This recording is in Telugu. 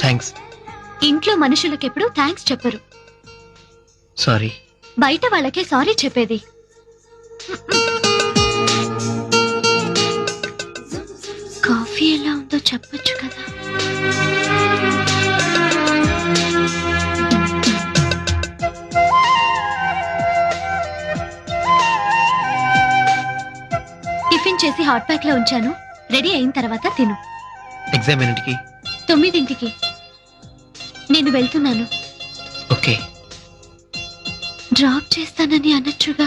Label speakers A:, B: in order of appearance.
A: థ్యాంక్స్.
B: ఇంట్లో మనుషులకెప్పుడు థ్యాంక్స్ చెప్పరు,
A: సారీ.
B: బయట వాళ్ళకే సారీ చెప్పేది. కాఫీ ఎలా ఉందో చెప్పొచ్చు కదా. టిఫిన్ చేసి హాట్ ప్యాక్ లో ఉంచాను, రెడీ అయిన తర్వాత తిను.
A: ఎగ్జామ్ ఎన్నింటికి?
B: 9ంటికి. నేను వెళ్తున్నాను.
A: ఓకే.
B: డ్రాప్ చేస్తానని అనొచ్చుగా.